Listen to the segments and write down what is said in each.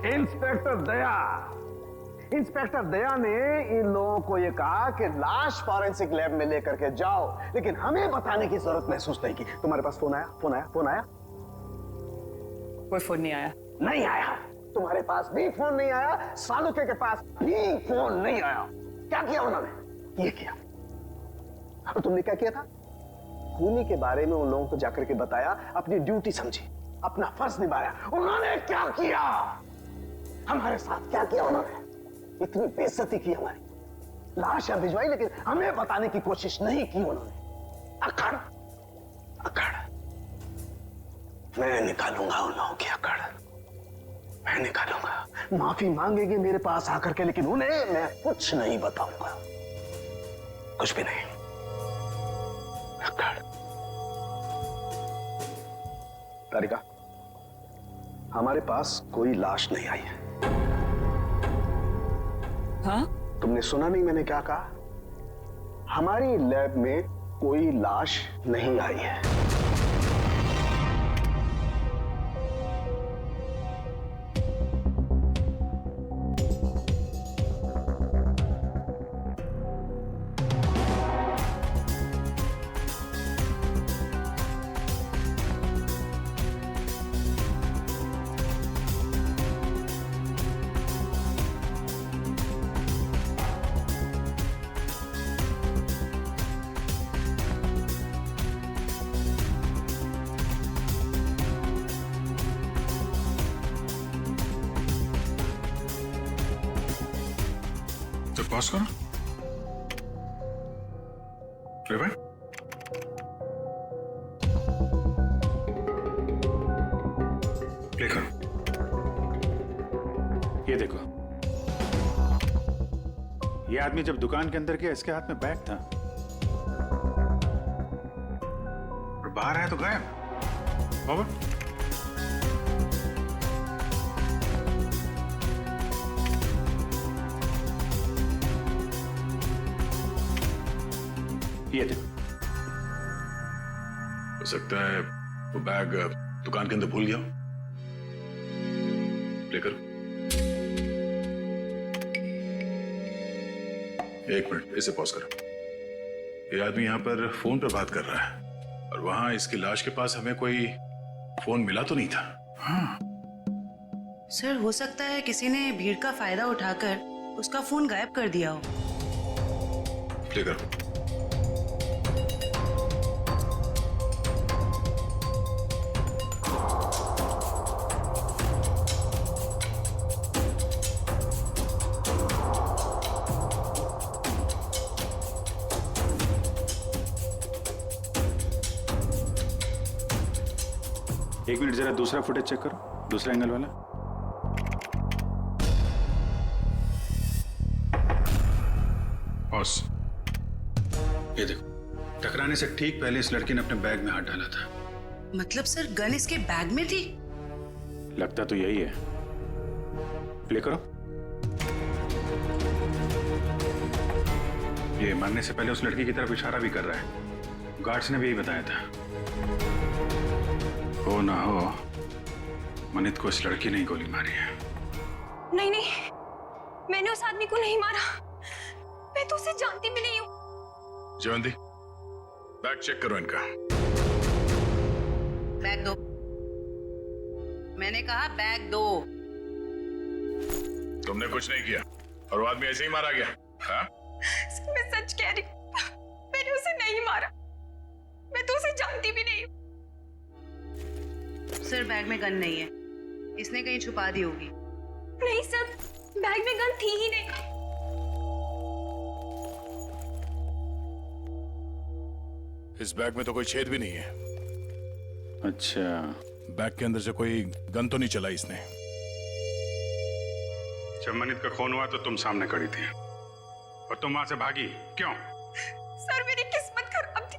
Inspector दया, inspector दया ने इन लोगों को यह कहा कि लाश फॉरेंसिक लैब में लेकर के जाओ, लेकिन हमें बताने की जरूरत महसूस नहीं की। तुम्हारे पास फोन आया? फोन आया? फोन आया? कोई फोन नहीं आया। नहीं आया। तुम्हारे पास भी फोन नहीं आया, सालुके के पास भी फोन नहीं आया। क्या किया उन्होंने? ये किया। और तुमने क्या किया था? खूनी के बारे में उन लोगों को जाकर के बताया, अपनी ड्यूटी समझी, अपना फर्ज निभाया। उन्होंने क्या किया? हमारे साथ क्या किया उन्होंने? इतनी बेइज्जती की हमारी, लाशें भिजवाई, लेकिन हमें बताने की कोशिश नहीं की उन्होंने। अकड़ अकड़, मैं निकालूंगा उन लोगों की अकड़, मैं निकालूंगा। माफी मांगेगी मेरे पास आकर के, लेकिन उन्हें मैं कुछ नहीं बताऊंगा, कुछ भी नहीं। अकड़। तारिका, हमारे पास कोई लाश नहीं आई है। हाँ? तुमने सुना नहीं मैंने क्या कहा? हमारी लैब में कोई लाश नहीं आई है। पॉज करो। प्ले भाई, प्ले करो। ये देखो, ये आदमी जब दुकान के अंदर गया, इसके हाथ में बैग था और बाहर आया तो गायब। ओवर। ये देखो, हो सकता है वो बैग दुकान के अंदर भूल गया। प्ले करो। एक मिनट, इसे पॉज करो। ये आदमी यहां पर फोन पर बात कर रहा है और वहां इसकी लाश के पास हमें कोई फोन मिला तो नहीं था। हाँ। सर, हो सकता है किसी ने भीड़ का फायदा उठाकर उसका फोन गायब कर दिया हो। प्ले करो। एक मिनट, जरा दूसरा फुटेज चेक करो, दूसरा एंगल वाला। बॉस, ये देखो, टकराने से ठीक पहले इस लड़की ने अपने बैग में हाथ डाला था। मतलब सर, गन इसके बैग में थी? लगता तो यही है। प्ले करो। ये मरने से पहले उस लड़की की तरफ इशारा भी कर रहा है। गार्ड्स ने भी यही बताया था। हो ना हो, मनित को इस लड़की ने ही गोली मारी है। नहीं नहीं, मैंने उस आदमी को नहीं मारा, मैं तो उसे जानती भी नहीं हूँ। जयवंती, बैग चेक करो इनका। बैग दो। मैंने कहा बैग दो। तुमने कुछ नहीं किया और वो आदमी ऐसे ही मारा गया। हाँ? मैं सच कह रही हूँ, मैंने उसे नहीं मारा, मैं तो उसे जानती भी नहीं हूँ। सर, बैग में गन नहीं है, इसने कहीं छुपा दी होगी। नहीं सर, बैग में गन थी ही नहीं। इस बैग में तो कोई छेद भी नहीं है। अच्छा, बैग के अंदर से कोई गन तो नहीं चला इसने। जब मनित का खून हुआ तो तुम सामने खड़ी थी और तुम वहां से भागी क्यों? सर, मेरी किस्मत खराब थी,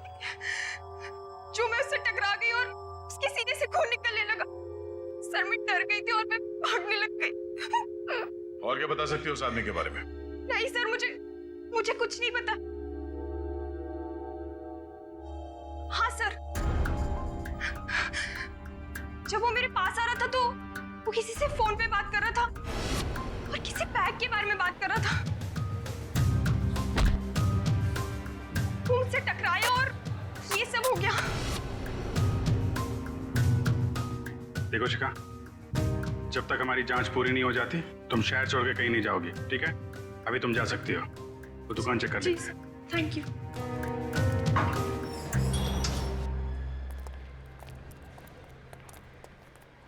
जो मैं उससे टकरा गई और उसके सीने से खून निकलने लगा। सर, मैं डर गई थी और मैं भागने लग गई। और क्या बता सकती हो उस आदमी के बारे में? नहीं सर, मुझे कुछ नहीं पता। हाँ सर, जब वो मेरे पास पास आ रहा था तो वो किसी से फोन पे बात कर रहा था और किसी बैग के बारे में बात कर रहा था। वो मुझसे टकराया और ये सब हो गया। देखो शिखा, जब तक हमारी जांच पूरी नहीं हो जाती तुम शहर छोड़ के कहीं नहीं जाओगी, ठीक है? अभी तुम जा सकती हो, वो दुकान चेक कर लेते हैं। Thank you.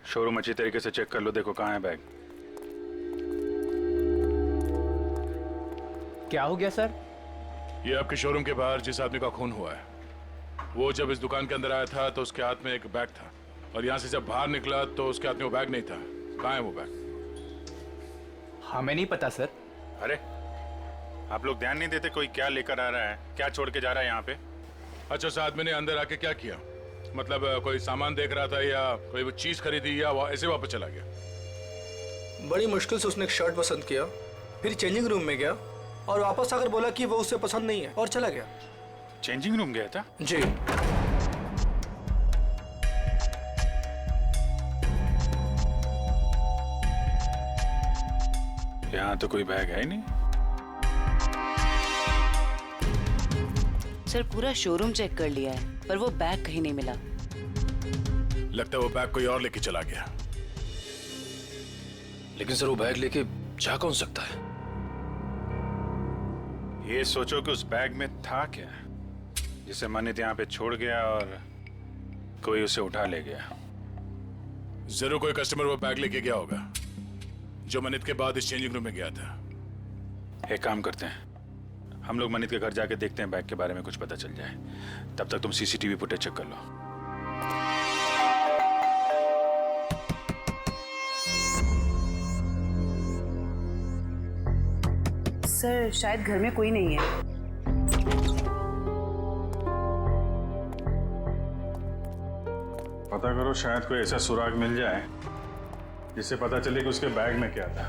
शोरूम अच्छी तरीके से चेक कर लो, देखो कहाँ है बैग। क्या हो गया सर? ये आपके शोरूम के बाहर जिस आदमी का खून हुआ है, वो जब इस दुकान के अंदर आया था तो उसके हाथ में एक बैग था, और यहाँ से जब बाहर निकला तो उसके हाथ में वो बैग नहीं था। कहाँ है वो बैग? हमें नहीं पता सर। अरे आप लोग ध्यान नहीं देते कोई क्या लेकर आ रहा है, क्या छोड़ के जा रहा है यहाँ पे? अच्छा, उस आदमी ने अंदर आके क्या किया? मतलब कोई सामान देख रहा था या कोई वो चीज खरीदी या वो ऐसे वापस चला गया? बड़ी मुश्किल से उसने एक शर्ट पसंद किया, फिर चेंजिंग रूम में गया और वापस आकर बोला कि वो उसे पसंद नहीं है और चला गया। चेंजिंग रूम गया था? जी। यहाँ तो कोई बैग है ही नहीं। सर पूरा शोरूम चेक कर लिया है पर वो बैग कहीं नहीं मिला। लगता है वो बैग कोई और लेके चला गया। लेकिन सर वो बैग लेके जा कौन सकता है? ये सोचो कि उस बैग में था क्या जिसे मनित यहाँ पे छोड़ गया और कोई उसे उठा ले गया। जरूर कोई कस्टमर वो बैग लेके गया होगा जो मनित के बाद इस चेंजिंग रूम में गया था। एक काम करते हैं, हम लोग मनित के घर जाके देखते हैं बैग के बारे में कुछ पता चल जाए। तब तक तुम सीसीटीवी फुटेज चेक कर लो। सर शायद घर में कोई नहीं है। पता करो, शायद कोई ऐसा सुराग मिल जाए जिससे पता चले कि उसके बैग में क्या था।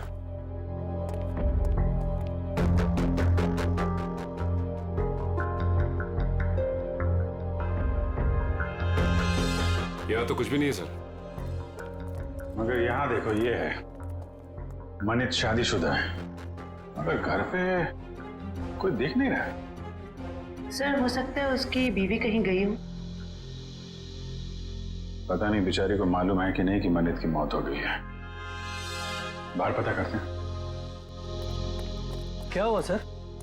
यहाँ तो कुछ भी नहीं है सर। मगर यहाँ देखो, ये है मनित शादीशुदा है, मगर घर पे कोई देख नहीं रहा है। सर हो सकता है उसकी बीवी कहीं गई हो। पता नहीं बेचारी को मालूम है कि नहीं कि मनित की मौत हो गई है। बाहर पता करते हैं। क्या हुआ सर?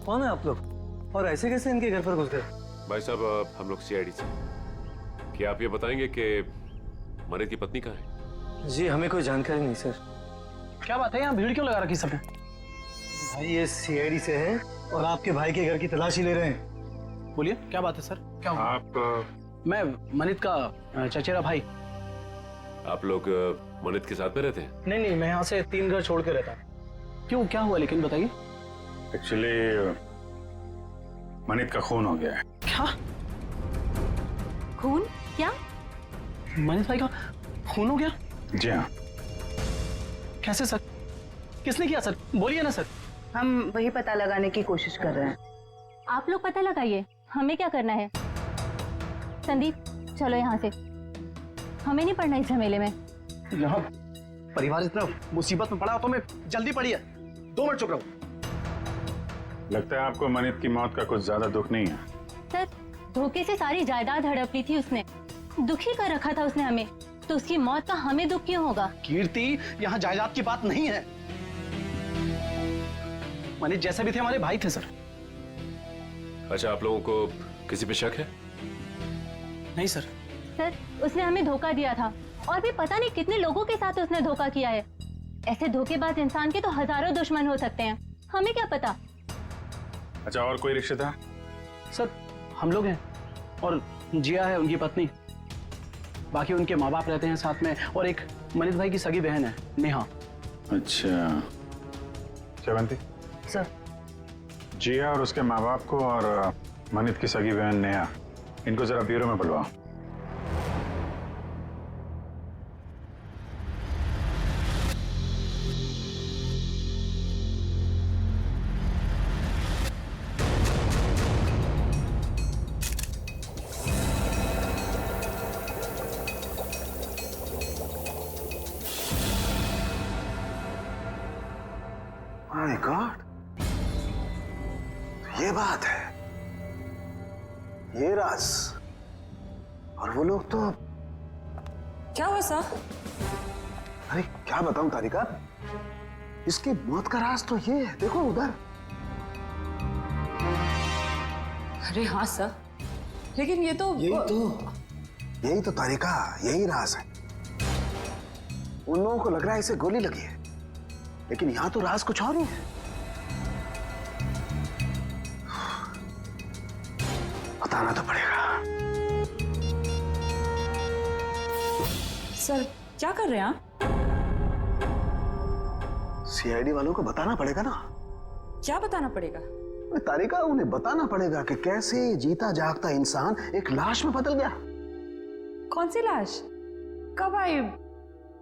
कौन है आप लोग और ऐसे कैसे इनके घर पर घुस गए? भाई साहब हम लोग सीआईडी से। क्या आप ये बताएंगे कि मनित की पत्नी कहाँ है? जी हमें कोई जानकारी नहीं सर। क्या बात है, यहाँ भीड़ क्यों लगा रखी सबने? भाई ये सीआईडी से है और आपके भाई के घर की तलाशी ले रहे हैं। बोलिए क्या बात है सर, क्या हुआ? आप मैं मनित का चचेरा भाई। आप लोग मनित के साथ में रहते हैं? नहीं मैं यहाँ से 3 घर छोड़ के रहता हूँ। क्यों, क्या हुआ लेकिन बताइए। एक्चुअली मनित का खून हो गया है। क्या? खून? क्या? मनीष भाई का खून हो गया? जी हाँ। कैसे सर? किसने किया सर? बोलिए ना सर। हम वही पता लगाने की कोशिश कर रहे हैं। आप लोग पता लगाइए, हमें क्या करना है। संदीप चलो यहाँ से, हमें नहीं पड़ना इस झमेले में। यहाँ परिवार इतना मुसीबत में पड़ा तो मैं जल्दी पड़ी है। 2 मिनट चुप रहो। लगता है आपको मनित की मौत का कुछ ज्यादा दुख नहीं है। सर धोखे से सारी जायदाद हड़प ली थी उसने, दुखी कर रखा था उसने हमें, तो उसकी मौत का हमें दुख क्यों होगा? कीर्ति, यहाँ जायदाद की बात नहीं है। मनीष जैसे भी थे हमारे भाई थे सर। अच्छा, आप लोगों को किसी पे शक है? नहीं सर। सर उसने हमें धोखा दिया था और भी पता नहीं कितने लोगों के साथ उसने धोखा किया है। ऐसे धोखेबाज इंसान के तो हजारों दुश्मन हो सकते हैं, हमें क्या पता। अच्छा, और कोई रिश्तेदार? सर हम लोग हैं और जिया है उनकी पत्नी, बाकी उनके माँ बाप रहते हैं साथ में, और एक मनीष भाई की सगी बहन है नेहा। अच्छा, श्रवंती सर जिया और उसके माँ बाप को और मनित की सगी बहन नेहा, इनको जरा ब्यूरो में बुलवाओ। माय गॉड, ये बात है, ये राज। और वो लोग तो, क्या हुआ सर? अरे क्या बताऊं तारिका, इसकी मौत का राज तो ये है, देखो उधर। अरे हाँ सर, लेकिन ये तो यही तो तारिका, यही राज है। उन लोगों को लग रहा है इसे गोली लगी है, लेकिन यहां तो राज कुछ और ही है। बताना तो पड़ेगा। सर क्या कर रहे हैं आप? सीआईडी वालों को बताना पड़ेगा ना। क्या बताना पड़ेगा? तारिका, उन्हें बताना पड़ेगा कि कैसे जीता जागता इंसान एक लाश में बदल गया। कौन सी लाश? कब आई?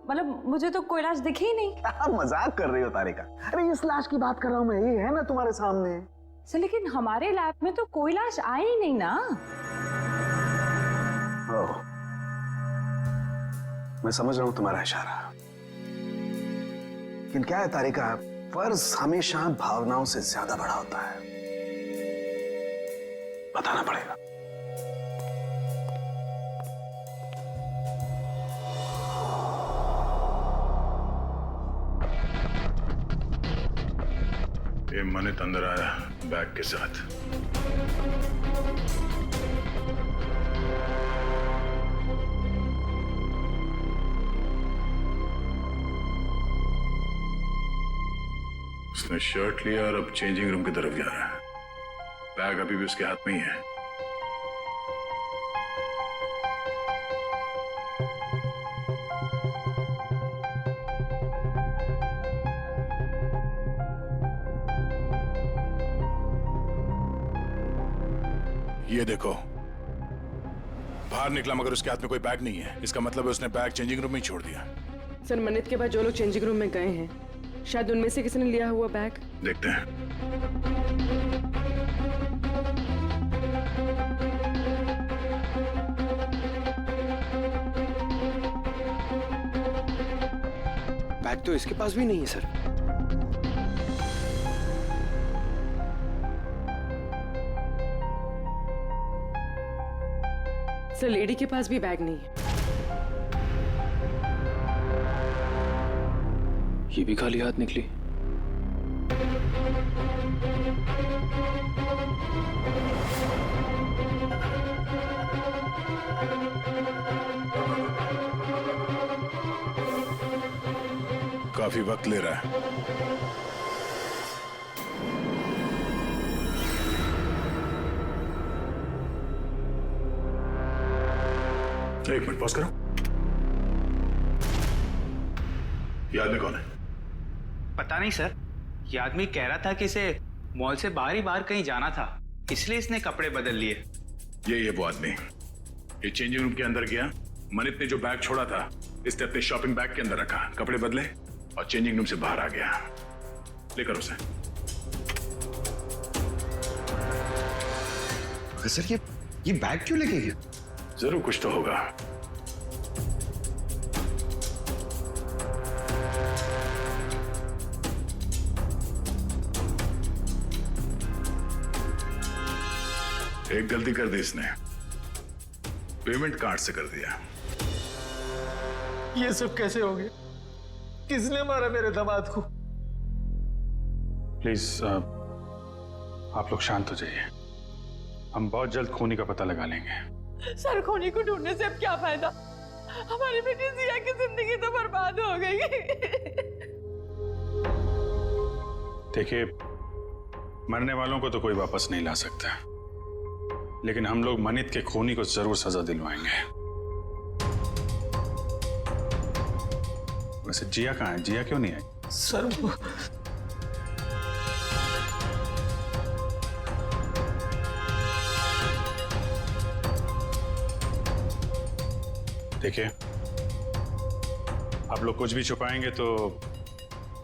मतलब मुझे तो कोई लाश दिखी ही नहीं। मजाक कर रही हो तारिका? अरे इस लाश की बात कर रहा हूं मैं, ये है ना तुम्हारे सामने। सर लेकिन हमारे लैब में तो कोई लाश आई ही नहीं ना। ओह, मैं समझ रहा हूं तुम्हारा इशारा, लेकिन क्या है तारिका, फर्ज हमेशा भावनाओं से ज्यादा बड़ा होता है। बताना पड़ेगा। ये मनित अंदर आया बैग के साथ। उसने शर्ट लिया और अब चेंजिंग रूम की तरफ जा रहा है। बैग अभी भी उसके हाथ में ही है। ये देखो, बाहर निकला मगर उसके हाथ में कोई बैग नहीं है। इसका मतलब है उसने बैग चेंजिंग रूम में ही छोड़ दिया। सर मनित के बाद जो लोग चेंजिंग रूम में गए हैं, शायद उनमें से किसी ने लिया हुआ बैग। देखते हैं। बैग तो इसके पास भी नहीं है सर। सर लेडी के पास भी बैग नहीं है। ये भी खाली हाथ निकली। काफी वक्त ले रहा है। एक मिनट पॉज करो। ये आदमी कौन है? पता नहीं सर, ये आदमी कह रहा था कि इसे मॉल से बाहर ही बाहर कहीं जाना था, इसलिए इसने कपड़े बदल लिए। ये वो आदमी। ये चेंजिंग रूम के अंदर गया, मनित ने जो बैग छोड़ा था इसने अपने शॉपिंग बैग के अंदर रखा, कपड़े बदले और चेंजिंग रूम से बाहर आ गया। लेकर उसे। सर ये बैग क्यों लेके गया? जरूर कुछ तो होगा। एक गलती कर दी इसने, पेमेंट कार्ड से कर दिया। ये सब कैसे हो गया? किसने मारा मेरे दामाद को? प्लीज आप लोग शांत हो जाइए, हम बहुत जल्द खूनी का पता लगा लेंगे। सर खूनी को ढूंढने से अब क्या फायदा? हमारी बेटी जिया की जिंदगी तो बर्बाद हो गई। देखिए, मरने वालों को तो कोई वापस नहीं ला सकता, लेकिन हम लोग मनित के खूनी को जरूर सजा दिलवाएंगे। वैसे जिया कहाँ है? जिया क्यों नहीं आई? सर देखिए, आप लोग कुछ भी छुपाएंगे तो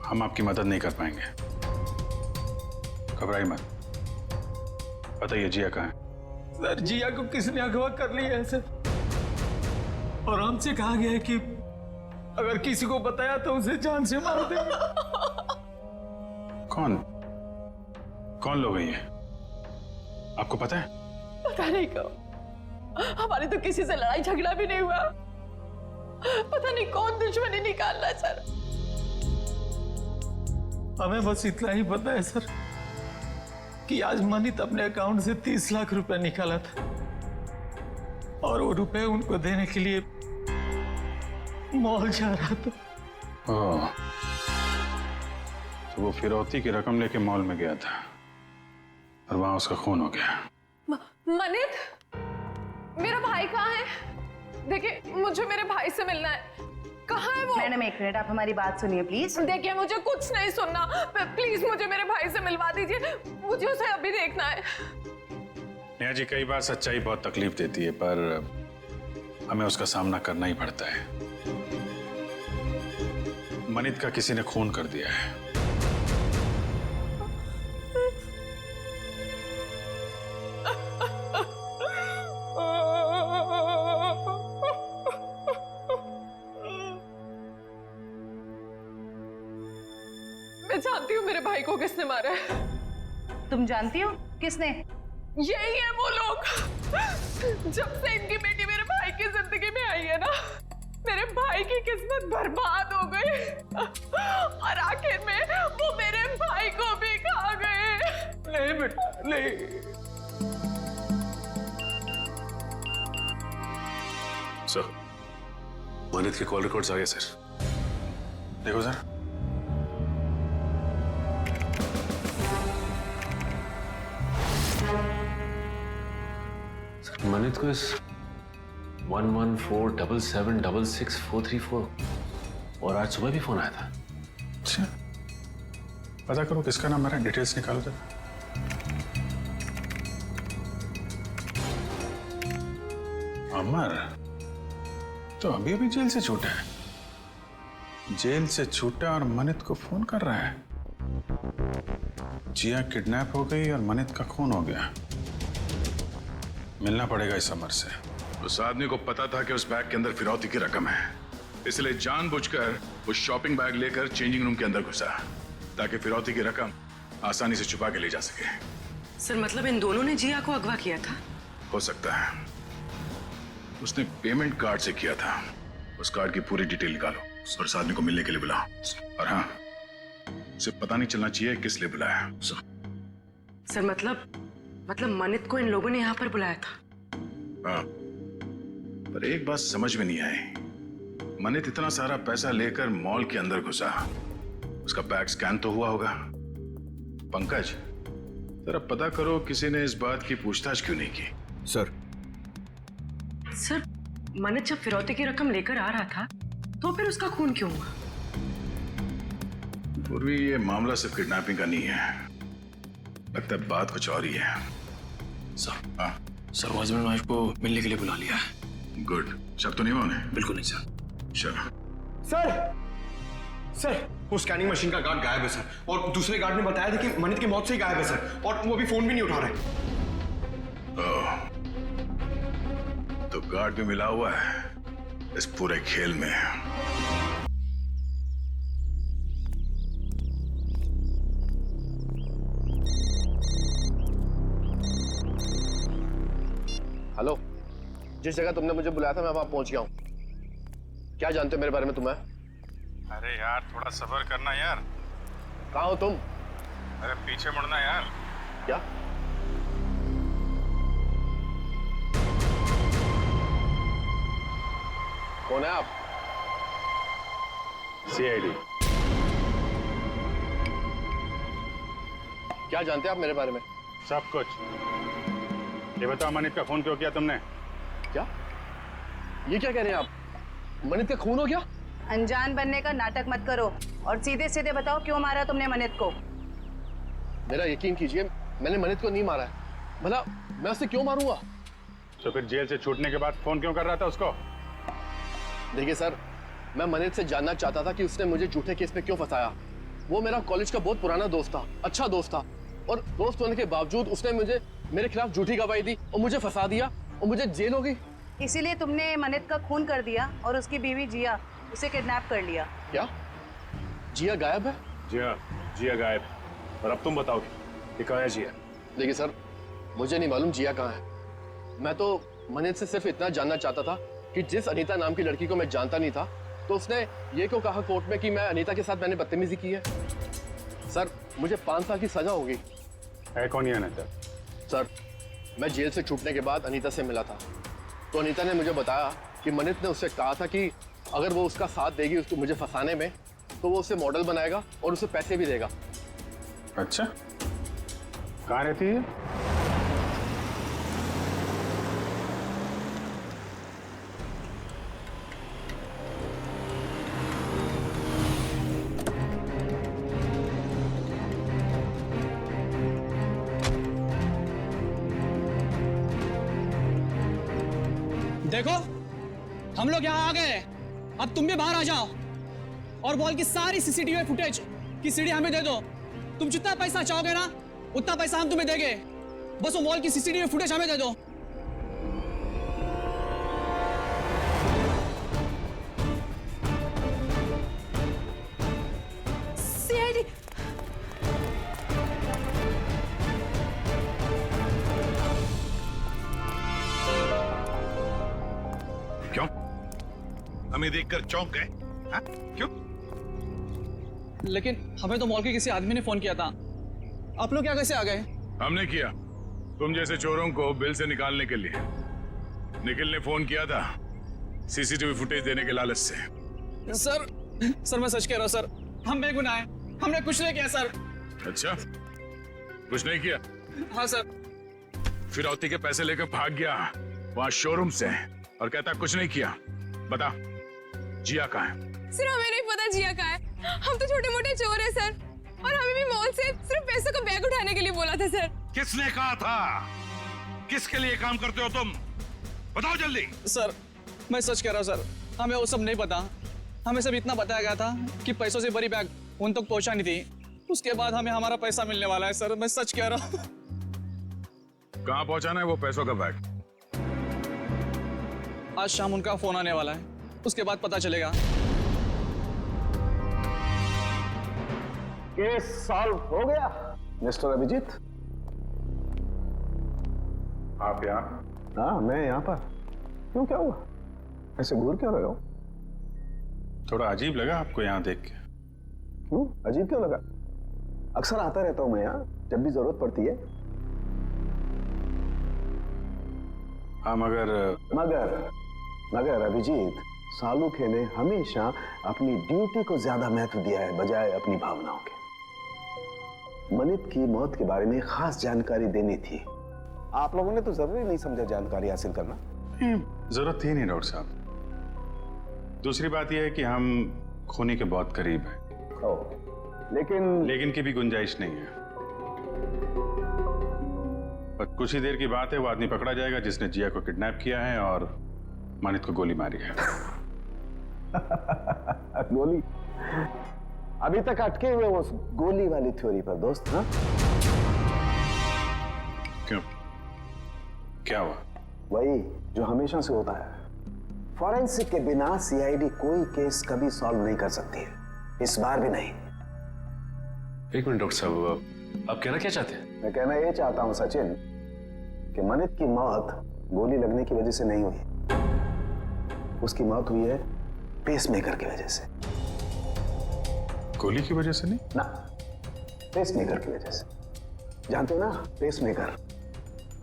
हम आपकी मदद नहीं कर पाएंगे। घबराइए मत, बताइए जिया कहाँ है? सर जिया को किसने अगवा कर लिया है सर, और हमसे कहा गया है कि अगर किसी को बताया तो उसे जान से मार देंगे। कौन लोग हैं ये? आपको पता है? पता नहीं कहो, हमारी तो किसी से लड़ाई झगड़ा भी नहीं हुआ। पता नहीं कौन दुश्मनी निकाल रहा है सर। हमें बस इतना ही पता है सर कि आज मनित अपने अकाउंट से 30 लाख रुपए निकाला था और वो रुपए उनको देने के लिए मॉल जा रहा था। ओह, तो वो फिरौती की रकम लेके मॉल में गया था और वहां उसका खून हो गया। मनित, मेरा भाई कहाँ है? देखिए, मुझे मेरे भाई से मिलना है। कहाँ है वो? मैडम एक मिनट, आप हमारी बात सुनिए प्लीज। देखिए, मुझे कुछ नहीं सुनना। प्लीज मुझे मेरे भाई से मिलवा दीजिए, मुझे उसे अभी देखना है। नेहा जी, कई बार सच्चाई बहुत तकलीफ देती है, पर हमें उसका सामना करना ही पड़ता है। मनित का किसी ने खून कर दिया है। मैं जानती हूँ मेरे भाई को किसने मारा है। तुम जानती हो किसने? यही है वो लोग। जब से इनकी बेटी मेरे भाई की जिंदगी में आई है ना, मेरे भाई की किस्मत बर्बाद हो गई और आखिर में वो मेरे भाई को भी खा गए। नहीं बेटा, नहीं। सर, मनित के कॉल रिकॉर्ड्स आ गए सर। देखो सर। मनित को इस 1147776434 और आज सुबह भी फोन आया था। अच्छा, पता करो किसका नंबर है, डिटेल्स निकालो जरा। अमर तो अभी अभी जेल से छूटा है। जेल से छूटा और मनित को फोन कर रहा है। जिया किडनैप हो गई और मनित का खून हो गया। मिलना पड़ेगा इस अमर से। उस आदमी को पता था कि उस बैग के अंदर फिरौती की रकम है, इसलिए जानबूझकर वो शॉपिंग बैग लेकर चेंजिंग रूम के अंदर घुसा ताकि फिरौती की रकम आसानी से छुपा के ले जा सके। सर मतलब इन दोनों ने जिया को अगवा किया था? हो सकता है। उसने पेमेंट कार्ड से किया था। उस कार्ड की पूरी डिटेल निकालो और उस आदमी को मिलने के लिए बुलाओ। और हाँ, उसे पता नहीं चलना चाहिए किस लिए बुलाया। सर मतलब मनित को इन लोगों ने यहाँ पर बुलाया था? हाँ, पर एक बात समझ में नहीं आई। मनित इतना सारा पैसा लेकर मॉल के अंदर घुसा, उसका बैग स्कैन तो हुआ होगा। पंकज, जरा पता करो किसी ने इस बात की पूछताछ क्यों नहीं की। सर मनित जब फिरौती की रकम लेकर आ रहा था तो फिर उसका खून क्यों हुआ? पूर्वी, ये मामला सिर्फ किडनैपिंग का नहीं है, लगता है बात कुछ और ही है। सर, हाँ सर वो हस्बैंड वाइफ को मिलने के लिए बुला लिया है। गुड, शक तो नहीं हुआ उन्हें? बिल्कुल नहीं सर। चलो। सर वो स्कैनिंग मशीन का गार्ड गायब है सर, और दूसरे गार्ड ने बताया था कि मनित की मौत से ही गायब है सर, और वो अभी फोन भी नहीं उठा रहे। तो गार्ड भी मिला हुआ है इस पूरे खेल में। हेलो, जिस जगह तुमने मुझे बुलाया था मैं वहां पहुंच गया हूं। क्या जानते हो मेरे बारे में तुम्हें? अरे यार, थोड़ा सब्र करना यार। कहाँ हो तुम? अरे पीछे मुड़ना यार। क्या? कौन है आप? सीआईडी। क्या जानते हैं आप मेरे बारे में? सब कुछ। ये बताओ, मनित का खून क्यों किया तुमने? क्या? ये क्या कह रहे हैं आप? मनित का खून हो गया? अनजान बनने का नाटक मत करो और सीधे सीधे बताओ क्यों मारा तुमने मनित को? मेरा यकीन कीजिए, मैंने मनित को नहीं मारा है। भला मैं उसे क्यों मारूंगा? तो फिर जेल से छूटने के बाद फोन क्यों कर रहा था उसको? देखिए सर, मैं मनित से जानना चाहता था कि उसने मुझे झूठे केस में क्यों फंसाया। वो मेरा कॉलेज का बहुत पुराना दोस्त था, अच्छा दोस्त था, और दोस्त होने के बावजूद उसने मेरे खिलाफ झूठी गवाही दी और मुझे फंसा दिया और मुझे जेल हो गई। इसीलिए तुमने मनित का खून कर दिया और उसकी बीवी जिया उसे किडनैप कर लिया। क्या? जिया गायब है? जिया गायब। और अब तुम बताओगे कि कहाँ है जिया? देखिए सर, मुझे नहीं मालूम जिया कहाँ है। मैं तो मनित से सिर्फ इतना जानना चाहता था कि जिस अनीता नाम की लड़की को मैं जानता नहीं था, तो उसने ये क्यों कहा कोर्ट में कि मैं अनीता के साथ मैंने बदतमीजी की है। सर, मुझे 5 साल की सजा होगी। है कौन ये अनीता? सर, मैं जेल से छूटने के बाद अनीता से मिला था, तो अनीता ने मुझे बताया कि मनित ने उससे कहा था कि अगर वो उसका साथ देगी उसको मुझे फंसाने में, तो वो उसे मॉडल बनाएगा और उसे पैसे भी देगा। अच्छा, कहाँ रहती है? देखो, हम लोग यहाँ आ गए, अब तुम भी बाहर आ जाओ और मॉल की सारी सीसीटीवी फुटेज की सीडी हमें दे दो। तुम जितना पैसा चाहोगे ना, उतना पैसा हम तुम्हें देंगे। बस वो मॉल की सीसीटीवी फुटेज हमें दे दो। सीआईडी क्यों? हमें देखकर चौंक गए? हाँ? क्यों? लेकिन हमें तो मॉल के किसी आदमी ने फोन किया था। आप लोग क्या कैसे आ गए? हमने किया, तुम जैसे चोरों को बिल से निकालने के लिए। निखिल ने फोन किया था सीसीटीवी फुटेज देने के लालच से। सर मैं सच कह रहा हूँ सर, हम बेगुनाह हैं, हमने कुछ नहीं किया सर। अच्छा, कुछ नहीं किया? हाँ सर। फिरौती के पैसे लेकर भाग गया वहां शोरूम से और कहता कुछ नहीं किया। बता, जिया कहाँ है? सर, हमें नहीं पता जिया कहाँ है। हम तो छोटे मोटे चोर हैं सर, और हमें भी मॉल से सिर्फ पैसों का बैग उठाने के लिए बोला था सर। किसने कहा था? किसके लिए काम करते हो तुम? बताओ जल्दी। सर, मैं सच कह रहा हूँ सर, हमें वो सब नहीं पता। हमें सब इतना बताया गया था कि पैसों से भरी बैग उन तक पहुंचानी थी, उसके बाद हमें हमारा पैसा मिलने वाला है। सर, मैं सच कह रहा हूँ। कहाँ पहुंचाना है वो पैसों का बैग? आज शाम उनका फोन आने वाला है, उसके बाद पता चलेगा। केस सॉल्व हो गया मिस्टर अभिजीत। आप यहाँ? हाँ, मैं यहाँ पर। क्यों, क्या हुआ? ऐसे घूर क्यों रहे हो? थोड़ा अजीब लगा आपको यहाँ देख के। क्यों अजीब क्यों लगा? अक्सर आता रहता हूँ मैं यहाँ जब भी जरूरत पड़ती है। हाँ, मगर अभिजीत, सालुखे ने हमेशा अपनी ड्यूटी को ज्यादा महत्व दिया है बजाय अपनी भावनाओं के। मनित की मौत के बारे में खास जानकारी देनी थी। आप लोगों ने तो जरूरी नहीं समझा जानकारी हासिल करना। जरूरत थी नहीं डॉक्टर साहब। दूसरी बात यह है कि हम खूनी के बहुत करीब हैं। लेकिन की भी गुंजाइश नहीं है। पर कुछ ही देर की बात है, वो आदमी पकड़ा जाएगा जिसने जिया को किडनैप किया है और मानित को गोली मारी है। गोली? अभी तक अटके हुए उस गोली वाली थ्योरी पर दोस्त। हाँ, क्यों, क्या हुआ? वही जो हमेशा से होता है। फॉरेंसिक के बिना सीआईडी कोई केस कभी सॉल्व नहीं कर सकती है, इस बार भी नहीं। एक मिनट डॉक्टर साहब, आप कहना क्या चाहते हैं? मैं कहना ये चाहता हूं सचिन कि मनित की मौत गोली लगने की वजह से नहीं हुई। उसकी मौत हुई है पेसमेकर की वजह से। गोली की वजह से नहीं ना, पेसमेकर की वजह से। जानते हो ना, पेसमेकर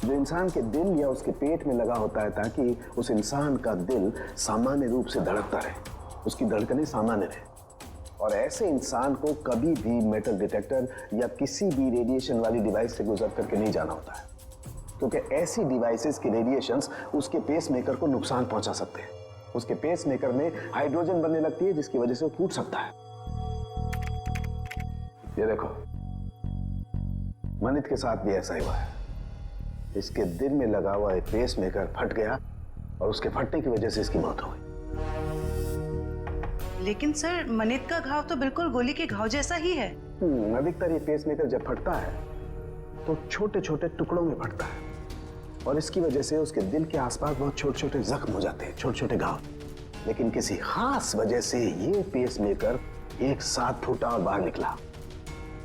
जो इंसान के दिल या उसके पेट में लगा होता है ताकि उस इंसान का दिल सामान्य रूप से धड़कता रहे, उसकी धड़कनें सामान्य रहे। और ऐसे इंसान को कभी भी मेटल डिटेक्टर या किसी भी रेडिएशन वाली डिवाइस से गुजर करके नहीं जाना होता है, क्योंकि ऐसी डिवाइसेस के रेडिएशंस उसके पेसमेकर को नुकसान पहुंचा सकते हैं। उसके पेसमेकर में हाइड्रोजन बनने लगती है जिसकी वजह से वो फूट सकता है। ये देखो, मनित के साथ भी ऐसा ही हुआ है। इसके दिल में लगा हुआ एक पेसमेकर फट गया और उसके फटने की वजह से इसकी मौत हो गई। लेकिन सर, मनित का घाव तो बिल्कुल गोली के घाव जैसा ही है। अधिकतर ये पेसमेकर जब फटता है तो छोटे छोटे टुकड़ों में फटता है और इसकी वजह से उसके दिल के आसपास बहुत छोटे छोटे जख्म हो जाते हैं, छोटे छोटे घाव। लेकिन किसी खास वजह से ये पेसमेकर एक साथ फूटा और बाहर निकला।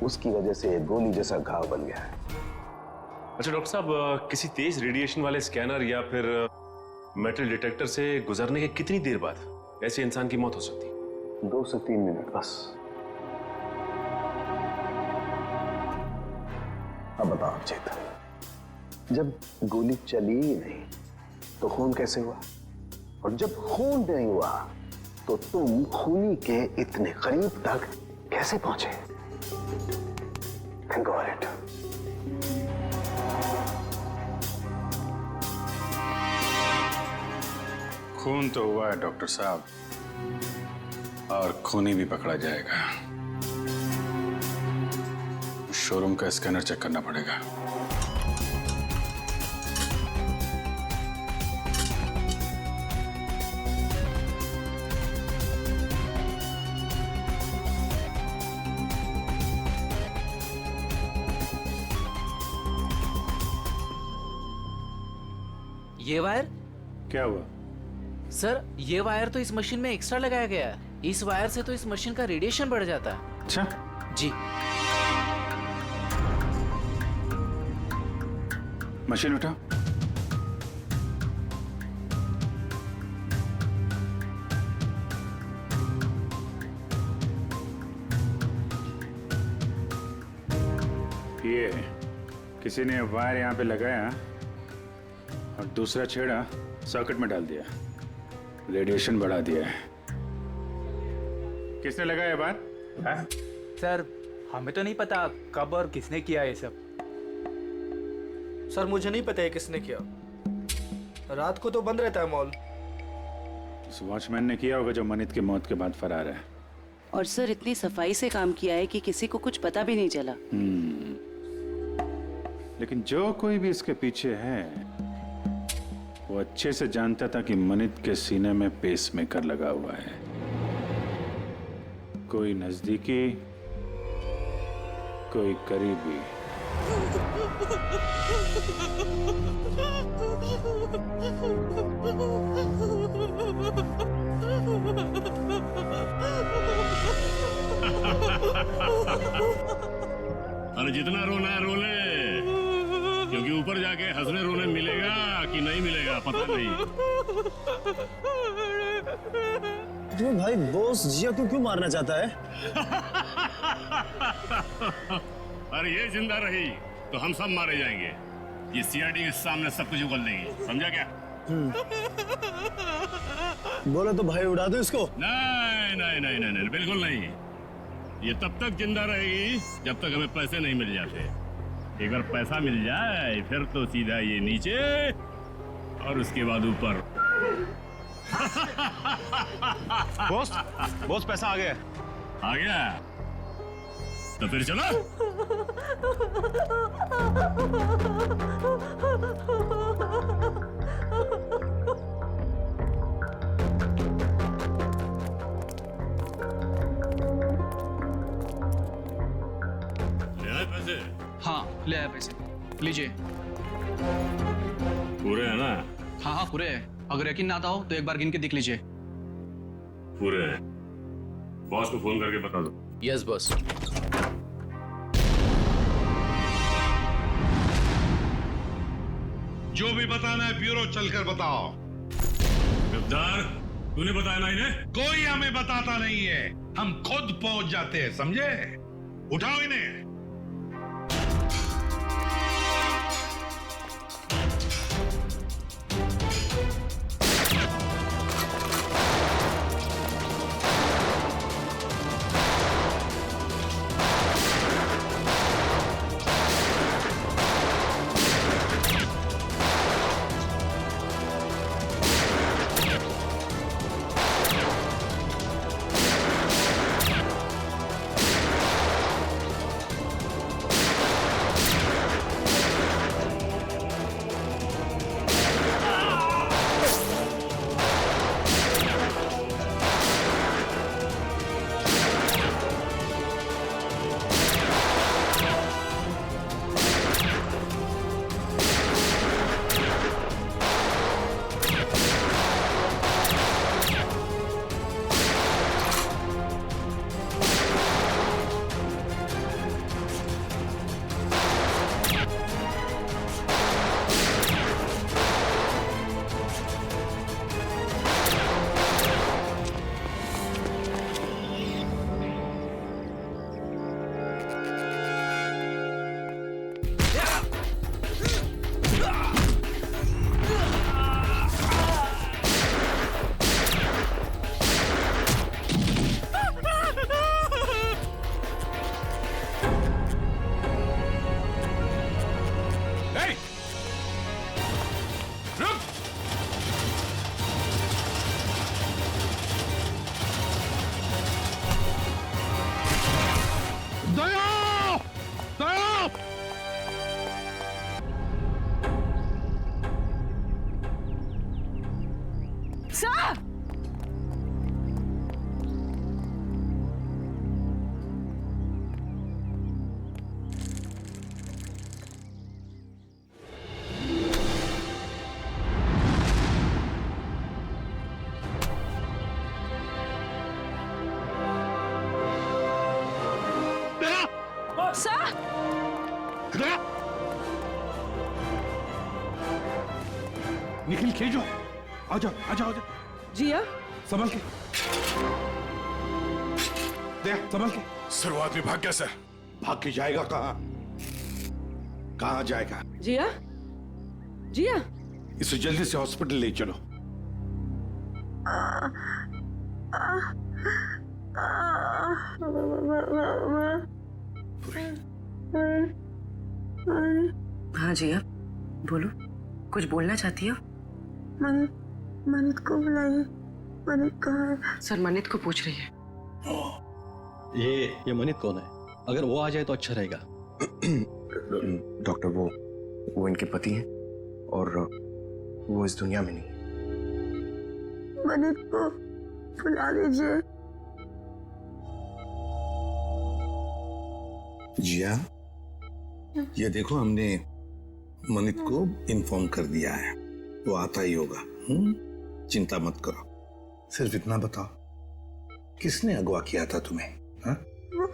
उसकी वजह से गोली जैसा घाव बन गया है। अच्छा डॉक्टर साहब, किसी तेज रेडिएशन वाले स्कैनर या फिर मेटल डिटेक्टर से गुजरने के कितनी देर बाद ऐसे इंसान की मौत हो सकती है? 2 से 3 मिनट बस। अब बताओ चेतन, जब गोली चली ही नहीं तो खून कैसे हुआ? और जब खून नहीं हुआ तो तुम खूनी के इतने करीब तक कैसे पहुंचे? Think about it. खून तो हुआ है डॉक्टर साहब, और खूनी भी पकड़ा जाएगा। शोरूम का स्कैनर चेक करना पड़ेगा। ये वायर क्या हुआ? सर, ये वायर तो इस मशीन में एक्स्ट्रा लगाया गया है। इस वायर से तो इस मशीन का रेडिएशन बढ़ जाता है। अच्छा जी। मशीन उठा। ये किसी ने वायर यहाँ पे लगाया और दूसरा छेड़ा सर्किट में डाल दिया, रेडिएशन बढ़ा दिया है। किसने लगाया बात? सर, हमें तो नहीं पता कब और किसने किया ये सब। सर, मुझे नहीं पता है किसने किया। रात को तो बंद रहता है मॉल। उस वॉचमैन ने किया होगा जो मनित की मौत के बाद फरार है। और सर, इतनी सफाई से काम किया है कि किसी को कुछ पता भी नहीं चला। लेकिन जो कोई भी इसके पीछे है वो अच्छे से जानता था कि मनित के सीने में पेसमेकर लगा हुआ है। कोई नजदीकी, कोई करीबी। अरे जितना रोना है रो ले, क्योंकि ऊपर जाके हंसने रोने मिलेगा कि नहीं मिलेगा पता नहीं। तुम्हें भाई बॉस जिया को क्यों मारना चाहता है? अरे ये जिंदा रही तो हम सब मारे जाएंगे। ये सीआईडी के सामने सब कुछ उगल देगी, समझा क्या? बोले तो भाई उड़ा दो इसको। नहीं नहीं नहीं नहीं नहीं, बिल्कुल नहीं। ये तब तक जिंदा रहेगी जब तक हमें पैसे नहीं मिल जाते। एक बार पैसा मिल जाए फिर तो सीधा ये नीचे और उसके बाद ऊपर। बॉस पैसा आ गया। आ गया तो फिर चलो। ले आए पैसे? हाँ ले आए पैसे, लीजिए। पूरे है ना? हाँ हाँ पूरे है। अगर यकीन ना आता हो तो एक बार गिन के देख लीजिए। पूरे हैं। बॉस को फोन करके बता दो। Yes boss. जो भी बताना है ब्यूरो चलकर बताओ। गद्दार, तूने बताया ना इन्हें? कोई हमें बताता नहीं है, हम खुद पहुंच जाते हैं, समझे? उठाओ इन्हें। निखिल खेजो, आ जाओ आ जाओ आ जाओ। जिया संभल के दे, संभल के। सर वो आदमी भाग गया सर। भाग के जाएगा कहाँ? कहाँ जाएगा? जिया जिया इसे जल्दी से हॉस्पिटल ले चलो। हाँ जिया बोलो, कुछ बोलना चाहती हो? मनित को बुलाइए। मनित कहाँ है? सर मनित को पूछ रही है। ये मनित कौन है? अगर वो आ जाए तो अच्छा रहेगा। डॉक्टर वो इनके पति हैं और वो इस दुनिया में नहीं। मनित को बुला लीजिए। जिया, ये देखो हमने मनित को इन्फॉर्म कर दिया है, वो आता ही होगा। चिंता मत करो। सिर्फ इतना बताओ, किसने अगवा किया था तुम्हें? हाँ? वो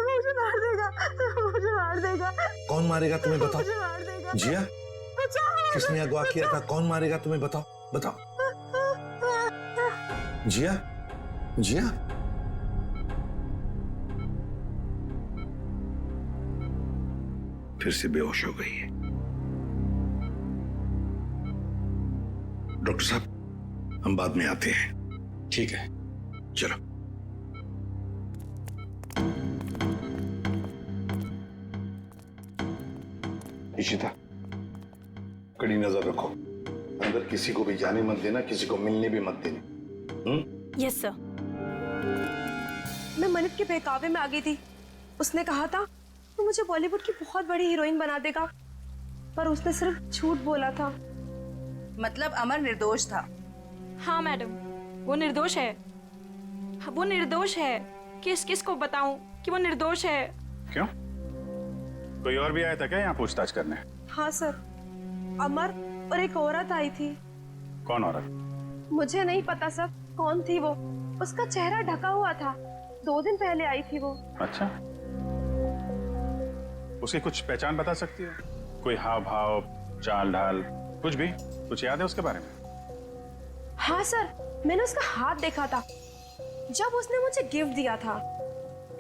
मुझे मार देगा, मुझे मार देगा। कौन मारेगा तुम्हें बताओ? मुझे मार देगा। जिया, किसने अगवा किया था? कौन मारेगा तुम्हें बताओ? बताओ। जिया, जिया, फिर से बेहोश हो गई है। डॉक्टर साहब, हम बाद में आते हैं। ठीक है, चलो। इशिता, कड़ी नजर रखो। अंदर किसी को भी जाने मत देना, किसी को मिलने भी मत देना। Yes sir. मैं मनित के बहकावे में आ गई थी। उसने कहा था वो मुझे बॉलीवुड की बहुत बड़ी हीरोइन बना देगा, पर उसने सिर्फ झूठ बोला था। मतलब अमर निर्दोष था? हाँ मैडम, वो निर्दोष है। वो निर्दोष है। किस को बताऊं कि वो निर्दोष है? क्यों? कोई और भी आया था क्या यहाँ पूछताछ करने? हाँ सर, अमर और एक औरत आई थी। कौन औरत? मुझे नहीं पता सर कौन थी वो। उसका चेहरा ढका हुआ था। 2 दिन पहले आई थी वो। अच्छा, उसकी कुछ पहचान बता सकती है? कोई हाव भाव, चाल ढाल, कुछ भी? कुछ याद है उसके बारे में? हाँ सर, मैंने उसका हाथ देखा था जब उसने मुझे गिफ्ट दिया था।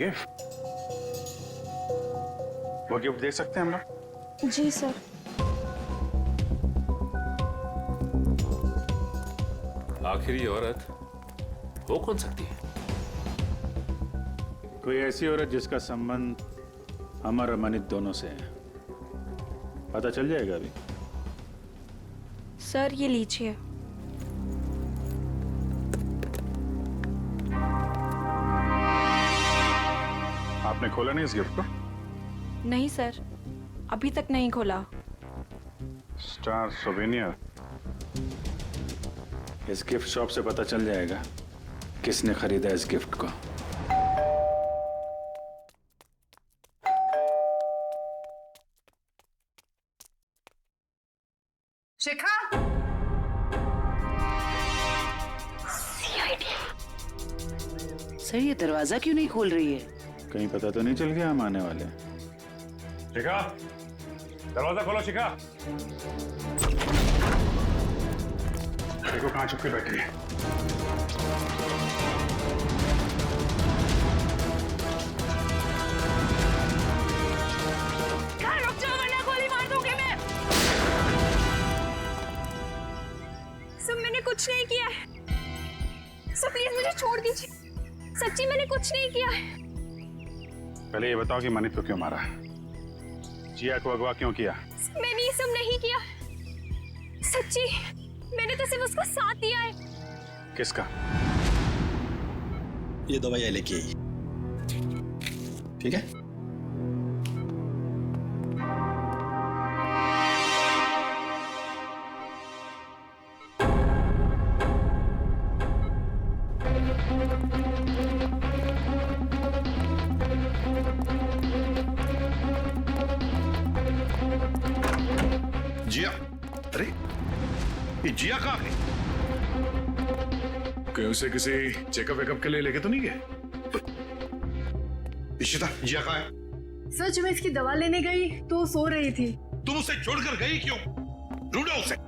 गिफ्ट? वो गिफ्ट दे सकते हैं हम लोग? जी सर। आखिर ये औरत हो कौन सकती है? कोई ऐसी औरत जिसका संबंध अमर और मनित दोनों से है। पता चल जाएगा अभी। सर ये लीजिए। आपने खोला नहीं इस गिफ्ट को? नहीं सर, अभी तक नहीं खोला। Star souvenir. इस गिफ्ट शॉप से पता चल जाएगा किसने खरीदा इस गिफ्ट को। शिखा, सर ये दरवाजा क्यों नहीं खोल रही है? कहीं पता तो नहीं चल गया हम आने वाले? शिखा, दरवाजा खोलो। शिखा, देखो कहाँ छुप के बैठी है। रुक जाओ वरना गोली मार दूंगी मैं। सब मैंने कुछ नहीं किया है। सब प्लीज मुझे छोड़ दीजिए। सच्ची मैंने कुछ नहीं किया है। पहले ये बताओ कि मनित को क्यों मारा? जिया को अगवा क्यों किया? मैंने ये सब नहीं किया। सच्ची मैंने तो सिर्फ उसका साथ दिया है। किसका? ये दवाइयाँ लेके आई, ठीक है? जिया, अरे ये जिया कहाँ गई? कहीं उसे किसी चेकअप वेकअप के लिए लेके तो नहीं गए? इशिता, जिया कहाँ है? सर जब मैं इसकी दवा लेने गई तो वो सो रही थी। तुम उसे छोड़कर गई क्यों? ढूंढो उसे।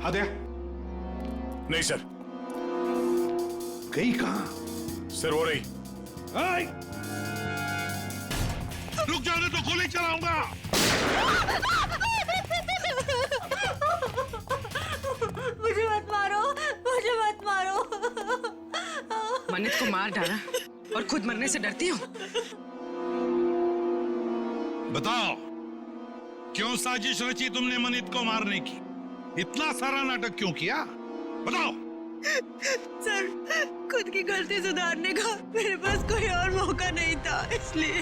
आद्या। नहीं सर। गई कहां? सर हो रही। रुक जाने तो गोली चलाऊंगा। मुझे मत मारो, मुझे मत मारो। मनित को मार डाला और खुद मरने से डरती हो? बताओ, क्यों साजिश रची तुमने मनित को मारने की? इतना सारा नाटक क्यों किया? बताओ। सर खुद की गलती सुधारने का मेरे पास कोई और मौका नहीं था, इसलिए।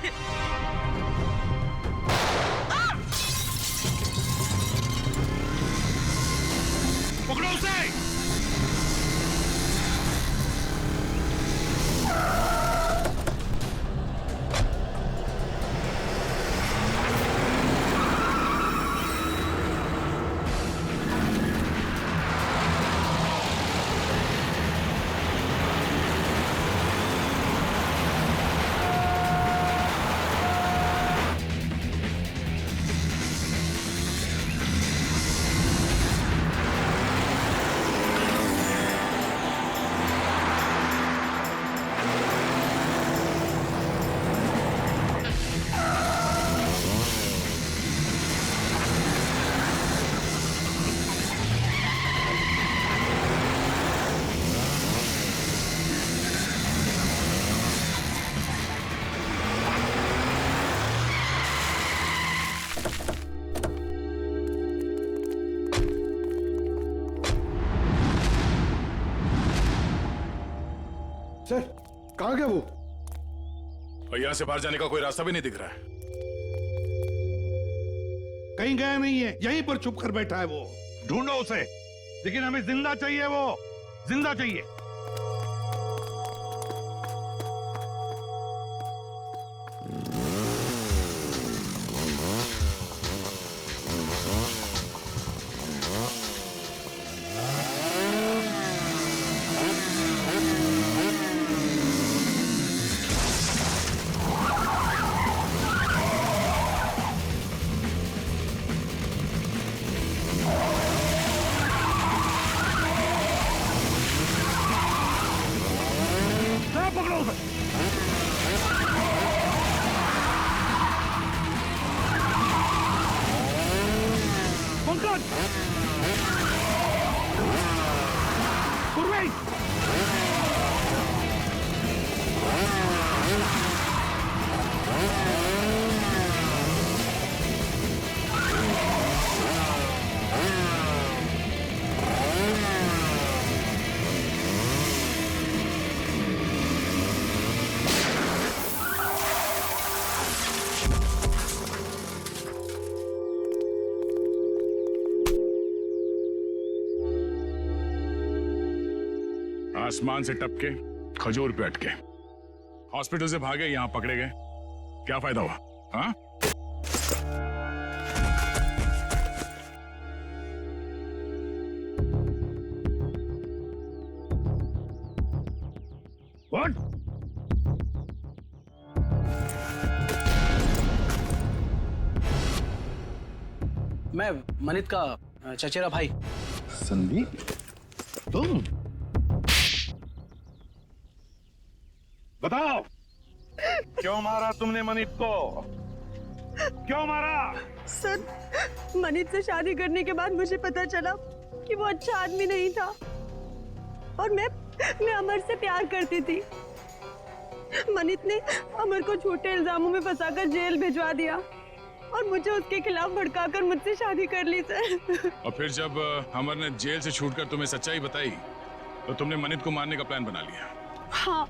पकड़ो उसे। सर कहाँ गया वो? और यहाँ से बाहर जाने का कोई रास्ता भी नहीं दिख रहा है। कहीं गया नहीं है, यहीं पर छुप कर बैठा है वो। ढूंढो उसे, लेकिन हमें जिंदा चाहिए, वो जिंदा चाहिए। आसमान से टपके खजूर पे अटके, हॉस्पिटल से भागे, यहां पकड़े गए, क्या फायदा हुआ? हाँ? What? मैं मनित का चचेरा भाई। संदीप, तुम? बताओ, क्यों मारा तुमने मनित को? क्यों मारा? सर मनित से शादी करने के बाद मुझे पता चला कि वो अच्छा आदमी नहीं था और मैं अमर से प्यार करती थी। मनित ने अमर को झूठे इल्जामों में फंसाकर जेल भिजवा दिया और मुझे उसके खिलाफ भड़काकर मुझसे शादी कर ली सर। और फिर जब अमर ने जेल से छूटकर तुम्हें सच्चाई बताई तो तुमने मनित को मारने का प्लान बना लिया। हाँ,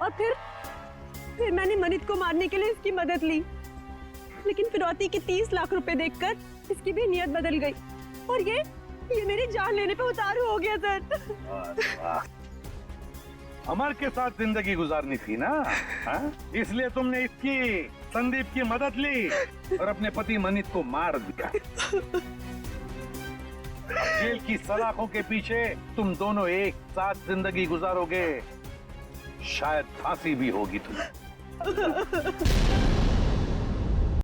और फिर मैंने मनित को मारने के लिए इसकी मदद ली, लेकिन फिरौती के 30 लाख रुपए देखकर इसकी भी नीयत बदल गई और ये ये मेरी जान लेने पे उतारू हो गया सर। अमर के साथ जिंदगी गुजारनी थी ना, हाँ? इसलिए तुमने इसकी संदीप की मदद ली और अपने पति मनीत को मार दिया। जेल की सलाखों के पीछे तुम दोनों एक साथ जिंदगी गुजारोगे, शायद फांसी भी होगी तुम्हें।